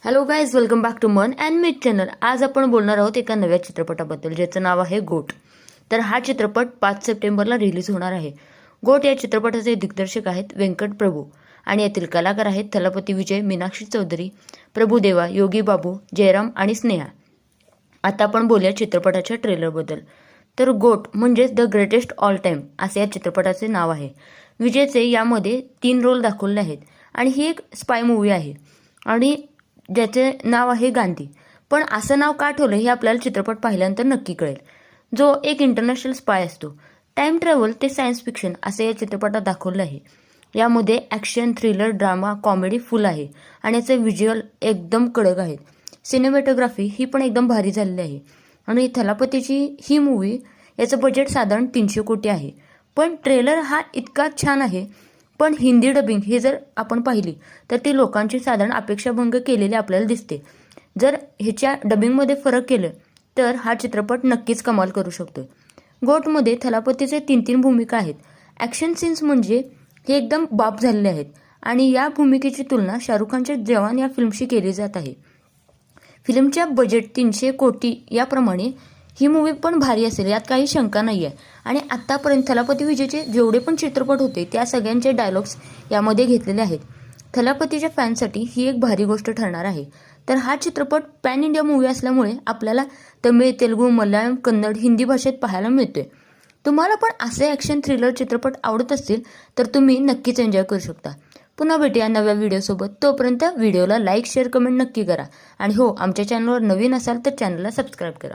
Hello guys, welcome back to Mann and meet channel. आज आपण बोलणार आहोत एका नव्या चित्रपटाबद्दल ज्याचं नाव आहे गोट. तर हा चित्रपट 5 सप्टेंबरला रिलीज होणार आहे. गोट या चित्रपटाचे दिग्दर्शक आहेत व्यंकट प्रभू आणि यातील कलाकार आहेत थलपती विजय, मीनाक्षी चौधरी, प्रभुदेवा, योगी बाबू, जयराम आणि स्नेहा. आता आपण बोलूया चित्रपटाच्या ट्रेलरबद्दल. तर गोट म्हणजेच द ग्रेटेस्ट ऑल टाइम असे या चित्रपटाचे नाव आहे. विजयचे यामध्ये 3 रोल दाखवले आहेत आणि ही एक स्पाय मूवी आहे आणि ज्याचे नाव आहे गांधी. पण असं नाव का ठेवलं हे आपल्याला चित्रपट पाहिल्यानंतर नक्की कळेल. जो एक इंटरनॅशनल स्पाय असतो. टाइम ट्रॅव्हल ते सायन्स फिक्शन असे या चित्रपटात दाखवलं आहे. यामध्ये ॲक्शन, थ्रिलर, ड्रामा, कॉमेडी फुल आहे आणि याचे व्हिज्युअल एकदम कडक आहेत. सिनेमॅटोग्राफी ही पण एकदम भारी झालेली आहे आणि थलापतीची ही मूवी याचं बजेट साधारण 300 कोटी आहे. पण ट्रेलर हा इतका छान आहे, पण हिंदी डबिंग हे जर आपण पाहिली तर ती लोकांची साधारण अपेक्षाभंग केलेली आपल्याला दिसते. जर ह्याच्या डबिंगमध्ये फरक केलं तर हा चित्रपट नक्कीच कमाल करू शकतो. गोटमध्ये थलापतीचे 3 भूमिका आहेत. ॲक्शन सीन्स म्हणजे हे एकदम बाप झालेले आहेत आणि या भूमिकेची तुलना शाहरुख खानच्या जवान या फिल्मशी केली जात आहे. फिल्मच्या बजेट 300 कोटी याप्रमाणे ही मूवी पण भारी असेल यात काही शंका नाही आहे. आणि आत्तापर्यंत थलापती विजयचे जेवढे पण चित्रपट होते त्या सगळ्यांचे डायलॉग्स यामध्ये घेतलेले आहेत. थलापतीच्या फॅन्ससाठी ही एक भारी गोष्ट ठरणार आहे. तर हा चित्रपट पॅन इंडिया मूवी असल्यामुळे आपल्याला तमिळ, तेलुगू, मल्याळम, कन्नड, हिंदी भाषेत पाहायला मिळतोय. तुम्हाला पण असे ॲक्शन थ्रिलर चित्रपट आवडत असतील तर तुम्ही नक्कीच एन्जॉय करू शकता. पुन्हा भेटूया नव्या व्हिडिओसोबत. तोपर्यंत व्हिडिओला लाईक, शेअर, कमेंट नक्की करा आणि हो, आमच्या चॅनलवर नवीन असाल तर चॅनलला सबस्क्राईब करा.